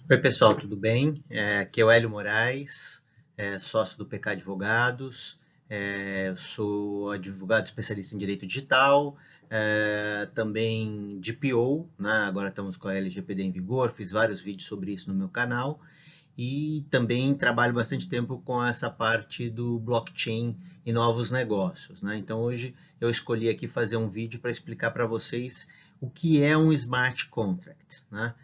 Oi, pessoal, tudo bem? Aqui é o Hélio Moraes, sócio do PK Advogados. Eu sou advogado especialista em direito digital, também DPO, né? Agora estamos com a LGPD em vigor, fiz vários vídeos sobre isso no meu canal e também trabalho bastante tempo com essa parte do blockchain e novos negócios, né? Então hoje eu escolhi aqui fazer um vídeo para explicar para vocês o que é um smart contract, né?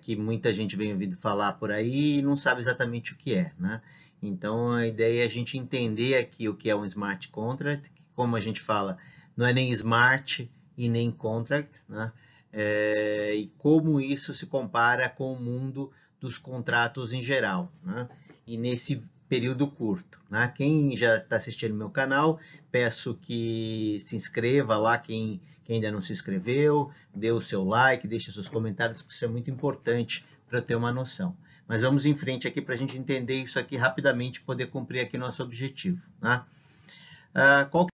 Que muita gente vem ouvindo falar por aí e não sabe exatamente o que é, né? Então a ideia é a gente entender aqui o que é um smart contract, que, como a gente fala, não é nem smart e nem contract, né? E como isso se compara com o mundo dos contratos em geral, né? E nesse período curto, né? Quem já está assistindo meu canal, peço que se inscreva lá, quem ainda não se inscreveu, dê o seu like, deixe seus comentários, que isso é muito importante para eu ter uma noção. Mas vamos em frente aqui para a gente entender isso aqui rapidamente e poder cumprir aqui nosso objetivo, né? Qual que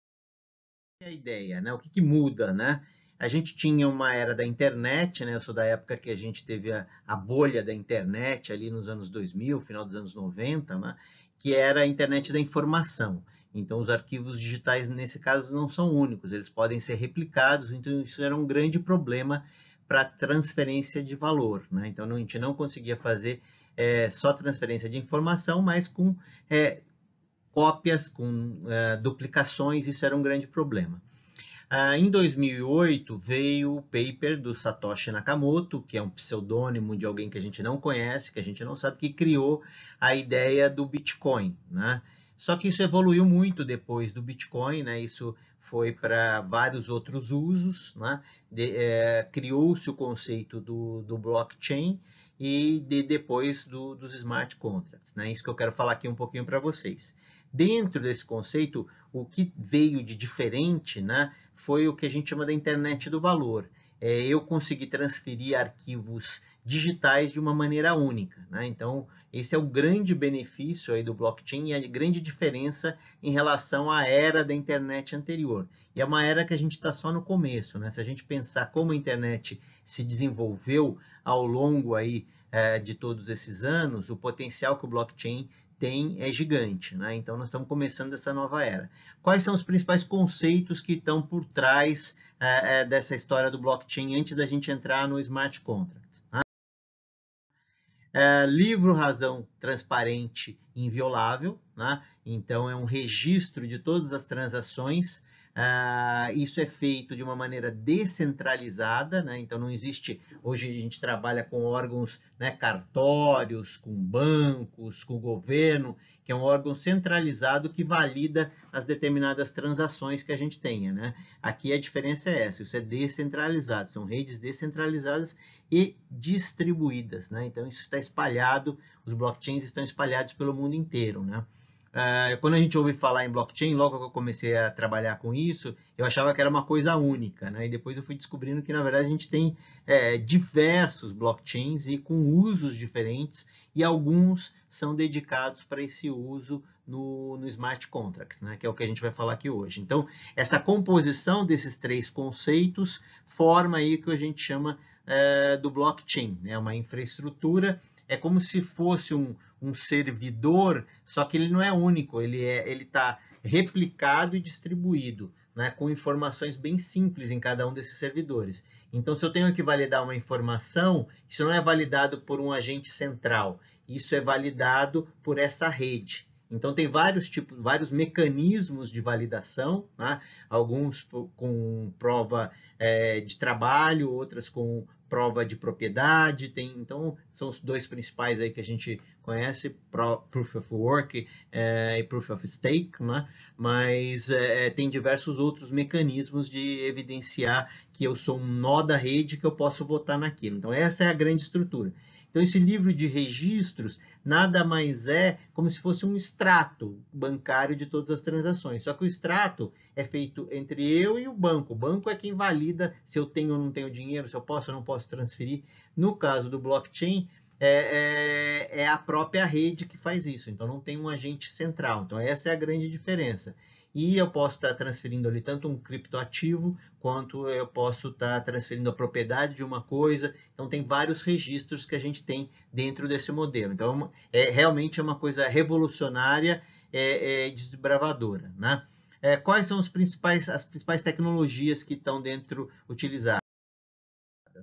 é a ideia, né? O que muda, né? A gente tinha uma era da internet, né? Eu sou da época que a gente teve a bolha da internet ali nos anos 2000, final dos anos 90, né? Que era a internet da informação. Então, os arquivos digitais, nesse caso, não são únicos, eles podem ser replicados, então isso era um grande problema para transferência de valor, né? Então, a gente não conseguia fazer só transferência de informação, mas com cópias, com duplicações, isso era um grande problema. Em 2008 veio o paper do Satoshi Nakamoto, que é um pseudônimo de alguém que a gente não conhece, que a gente não sabe, que criou a ideia do Bitcoin, né? Só que isso evoluiu muito depois do Bitcoin, né? Isso foi para vários outros usos, né? Criou-se o conceito do blockchain e depois dos smart contracts, né? Isso que eu quero falar aqui um pouquinho para vocês. Dentro desse conceito, o que veio de diferente, né, foi o que a gente chama da internet do valor. Eu consegui transferir arquivos digitais de uma maneira única, né? Então, esse é o grande benefício aí do blockchain e a grande diferença em relação à era da internet anterior. E é uma era que a gente está só no começo, né? Se a gente pensar como a internet se desenvolveu ao longo aí de todos esses anos, o potencial que o blockchain tem é gigante, né? Então nós estamos começando essa nova era. Quais são os principais conceitos que estão por trás dessa história do blockchain antes da gente entrar no smart contract? Né? Livro, razão, transparente, inviolável, né? Então é um registro de todas as transações. Isso é feito de uma maneira descentralizada, né? Então não existe, hoje a gente trabalha com órgãos, né, cartórios, com bancos, com o governo, que é um órgão centralizado que valida as determinadas transações que a gente tenha, né? Aqui a diferença é essa, isso é descentralizado, são redes descentralizadas e distribuídas, né? Então isso está espalhado, os blockchains estão espalhados pelo mundo inteiro, né? Quando a gente ouve falar em blockchain, logo que eu comecei a trabalhar com isso, eu achava que era uma coisa única, né? E depois eu fui descobrindo que, na verdade, a gente tem diversos blockchains e com usos diferentes, e alguns são dedicados para esse uso no smart contracts, né? Que é o que a gente vai falar aqui hoje. Então, essa composição desses três conceitos forma aí o que a gente chama do blockchain, né? Uma infraestrutura, é como se fosse um servidor, só que ele não é único, ele está replicado e distribuído, né, com informações bem simples em cada um desses servidores. Então, se eu tenho que validar uma informação, isso não é validado por um agente central, isso é validado por essa rede. Então, tem vários tipos, vários mecanismos de validação, né? Alguns com prova de trabalho, outras com prova de propriedade. Então, são os dois principais aí que a gente conhece, Proof of Work e Proof of Stake, né? Mas tem diversos outros mecanismos de evidenciar que eu sou um nó da rede, que eu posso votar naquilo. Então, essa é a grande estrutura. Então, esse livro de registros nada mais é como se fosse um extrato bancário de todas as transações. Só que o extrato é feito entre eu e o banco. O banco é quem valida se eu tenho ou não tenho dinheiro, se eu posso ou não posso transferir. No caso do blockchain, é a própria rede que faz isso. Então, não tem um agente central. Então, essa é a grande diferença. e eu posso estar transferindo ali tanto um criptoativo, quanto eu posso estar transferindo a propriedade de uma coisa. Então, tem vários registros que a gente tem dentro desse modelo. Então, realmente é uma coisa revolucionária e desbravadora, né? Quais são as principais tecnologias que estão utilizadas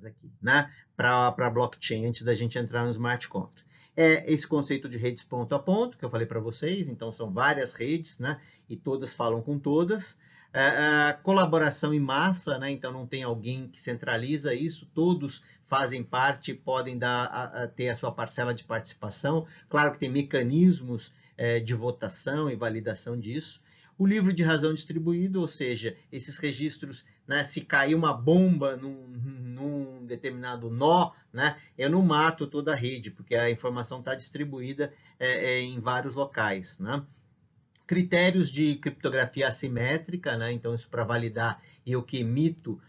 aqui, né, para blockchain, antes da gente entrar no smart contract? Esse conceito de redes ponto a ponto, que eu falei para vocês. Então, são várias redes, né, e todas falam com todas. A colaboração em massa, né, então não tem alguém que centraliza isso, todos fazem parte, podem ter a sua parcela de participação. Claro que tem mecanismos de votação e validação disso. O livro de razão distribuído, ou seja, esses registros, né, se cair uma bomba num determinado nó, né, eu não mato toda a rede, porque a informação está distribuída em vários locais, né? Critérios de criptografia assimétrica, né? Então, isso para validar eu que emito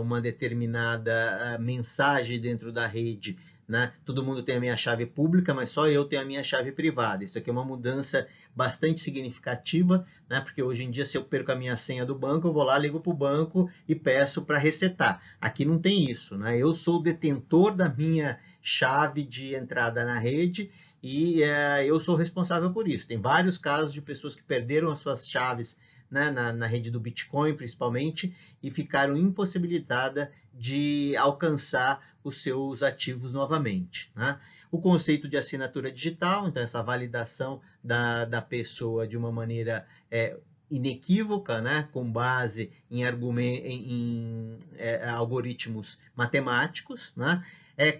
uma determinada mensagem dentro da rede, né? Todo mundo tem a minha chave pública, mas só eu tenho a minha chave privada. Isso aqui é uma mudança bastante significativa, né? Porque hoje em dia, se eu perco a minha senha do banco, eu vou lá, ligo para o banco e peço para resetar. Aqui não tem isso, né? Eu sou o detentor da minha chave de entrada na rede, e eu sou responsável por isso. Tem vários casos de pessoas que perderam as suas chaves, né, na rede do Bitcoin, principalmente, e ficaram impossibilitadas de alcançar os seus ativos novamente, né? O conceito de assinatura digital, então essa validação da pessoa de uma maneira inequívoca, né, com base em algoritmos matemáticos, né?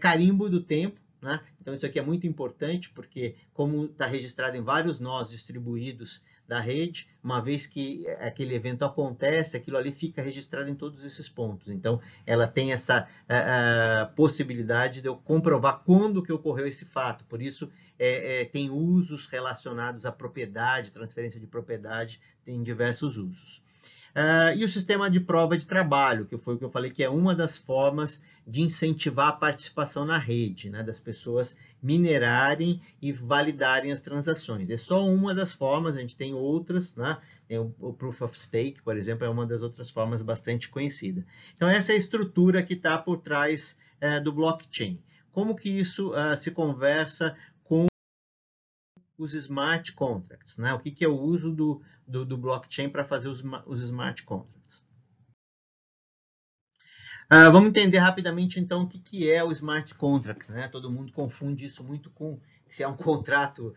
Carimbo do tempo, né? Então, isso aqui é muito importante, porque como está registrado em vários nós distribuídos da rede, uma vez que aquele evento acontece, aquilo ali fica registrado em todos esses pontos. Então, ela tem essa possibilidade de eu comprovar quando que ocorreu esse fato. Por isso, tem usos relacionados à propriedade, transferência de propriedade, tem diversos usos. E o sistema de prova de trabalho, que foi o que eu falei, que é uma das formas de incentivar a participação na rede, né, das pessoas minerarem e validarem as transações. É só uma das formas, a gente tem outras, né? Tem o Proof of Stake, por exemplo, é uma das outras formas bastante conhecida. Então, essa é a estrutura que está por trás do blockchain. Como que isso se conversa com os smart contracts, né? O que é o uso do blockchain para fazer os smart contracts? Vamos entender rapidamente, então, o que é o smart contract, né? Todo mundo confunde isso muito com se é um contrato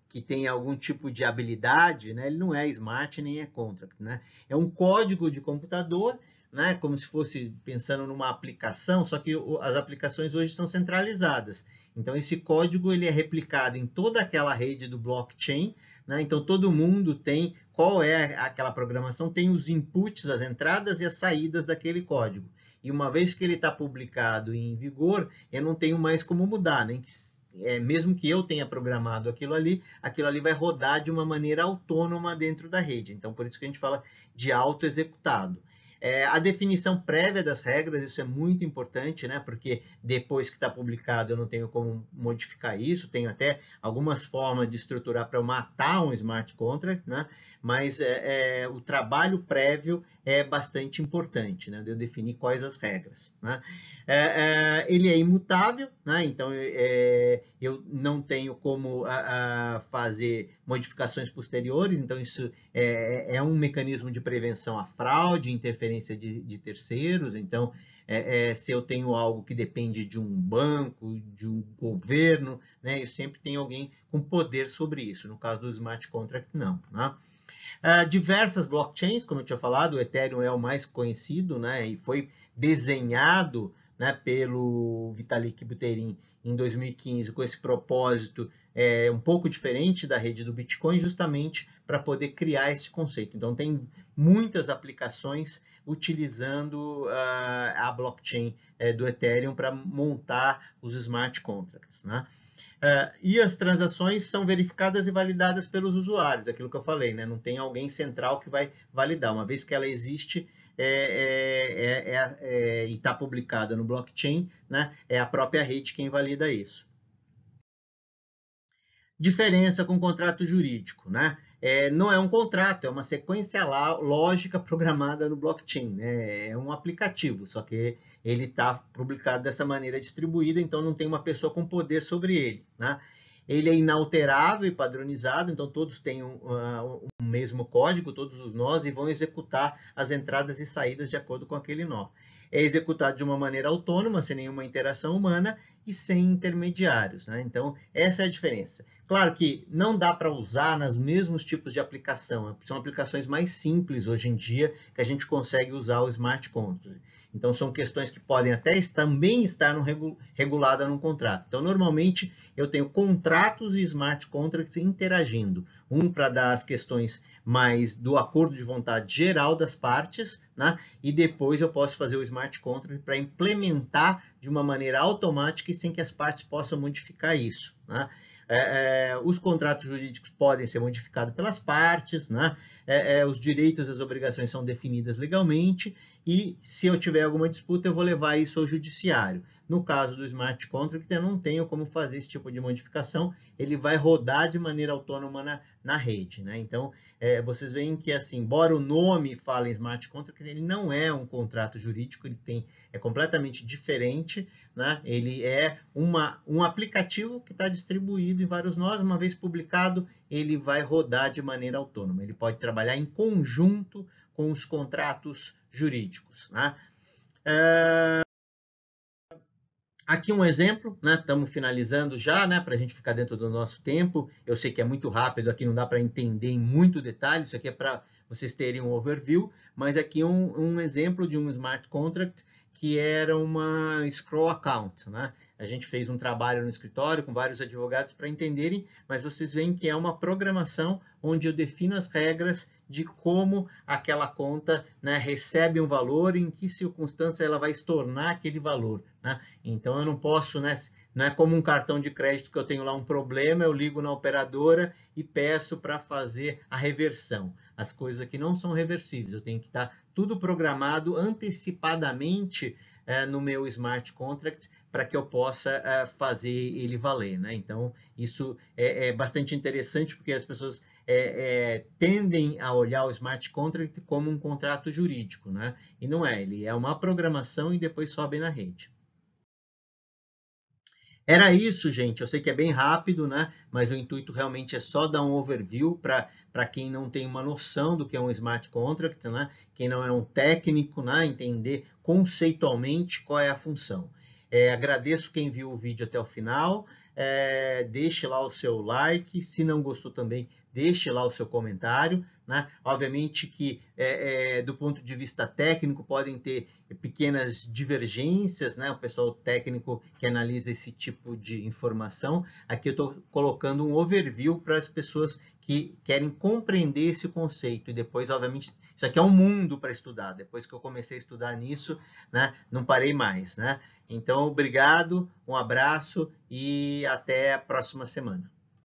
que tem algum tipo de habilidade, né? Ele não é smart nem é contract, né? É um código de computador, né? Como se fosse pensando numa aplicação, só que as aplicações hoje são centralizadas. Então, esse código ele é replicado em toda aquela rede do blockchain, né? Então, todo mundo tem qual é aquela programação, tem os inputs, as entradas e as saídas daquele código. E uma vez que ele está publicado e em vigor, eu não tenho mais como mudar, nem que mesmo que eu tenha programado aquilo ali vai rodar de uma maneira autônoma dentro da rede. Então, por isso que a gente fala de auto-executado. A definição prévia das regras, isso é muito importante, né? Porque depois que está publicado eu não tenho como modificar isso, tenho até algumas formas de estruturar para eu matar um smart contract, né? Mas o trabalho prévio é bastante importante, né? De eu definir quais as regras, né? Ele é imutável, né? Então eu não tenho como fazer modificações posteriores, então isso é um mecanismo de prevenção à fraude, interferência de terceiros. Então, se eu tenho algo que depende de um banco, de um governo, né, eu sempre tenho alguém com poder sobre isso. No caso do smart contract, não, né? Diversas blockchains, como eu tinha falado, o Ethereum é o mais conhecido, né, e foi desenhado, né, pelo Vitalik Buterin em 2015 com esse propósito um pouco diferente da rede do Bitcoin, justamente para poder criar esse conceito. Então, tem muitas aplicações utilizando a blockchain do Ethereum para montar os smart contracts, né? E as transações são verificadas e validadas pelos usuários, aquilo que eu falei, né? Não tem alguém central que vai validar. Uma vez que ela existe e está publicada no blockchain, né? É a própria rede quem valida isso. Diferença com contrato jurídico, né? não é um contrato, é uma sequência lógica programada no blockchain, né? É um aplicativo, só que ele está publicado dessa maneira distribuída, então não tem uma pessoa com poder sobre ele, né? Ele é inalterável e padronizado, então todos têm um mesmo código, todos os nós, e vão executar as entradas e saídas de acordo com aquele nó. É executado de uma maneira autônoma, sem nenhuma interação humana e sem intermediários, né? Então, essa é a diferença. Claro que não dá para usar nos mesmos tipos de aplicação, são aplicações mais simples hoje em dia que a gente consegue usar o Smart Contract. Então, são questões que podem até também estar regulada num contrato. Então, normalmente, eu tenho contratos e smart contracts interagindo. Um para dar as questões mais do acordo de vontade geral das partes, né? E depois eu posso fazer o smart contract para implementar de uma maneira automática e sem que as partes possam modificar isso, né? Os contratos jurídicos podem ser modificados pelas partes, né? Os direitos e as obrigações são definidas legalmente e se eu tiver alguma disputa eu vou levar isso ao judiciário. No caso do Smart Contract, eu não tenho como fazer esse tipo de modificação, ele vai rodar de maneira autônoma na rede, né? Então, vocês veem que, assim, embora o nome fale em Smart Contract, ele não é um contrato jurídico, é completamente diferente, né? Ele é um aplicativo que está distribuído em vários nós, uma vez publicado, ele vai rodar de maneira autônoma, ele pode trabalhar em conjunto com os contratos jurídicos, né? Aqui um exemplo, né? Estamos finalizando já, né? Para a gente ficar dentro do nosso tempo. Eu sei que é muito rápido, aqui não dá para entender em muito detalhe, isso aqui é para vocês terem um overview, mas aqui um exemplo de um smart contract que era uma escrow account, né? A gente fez um trabalho no escritório com vários advogados para entenderem, mas vocês veem que é uma programação onde eu defino as regras de como aquela conta, né, recebe um valor, em que circunstância ela vai estornar aquele valor, né? Então eu não posso, né, não é como um cartão de crédito que eu tenho lá um problema, eu ligo na operadora e peço para fazer a reversão. As coisas aqui não são reversíveis, eu tenho que estar tudo programado antecipadamente no meu smart contract para que eu possa fazer ele valer, né? Então, isso é bastante interessante porque as pessoas tendem a olhar o smart contract como um contrato jurídico, né? E não é, ele é uma programação e depois sobe na rede. Era isso, gente. Eu sei que é bem rápido, né? Mas o intuito realmente é só dar um overview para quem não tem uma noção do que é um smart contract, né? Quem não é um técnico, né? Entender conceitualmente qual é a função. Agradeço quem viu o vídeo até o final. Deixe lá o seu like. Se não gostou também, deixe lá o seu comentário, né? Obviamente que do ponto de vista técnico podem ter pequenas divergências, né? O pessoal técnico que analisa esse tipo de informação. Aqui eu estou colocando um overview para as pessoas que querem compreender esse conceito. E depois, obviamente, isso aqui é um mundo para estudar. Depois que eu comecei a estudar nisso, né? Não parei mais, né? Então, obrigado, um abraço e até a próxima semana.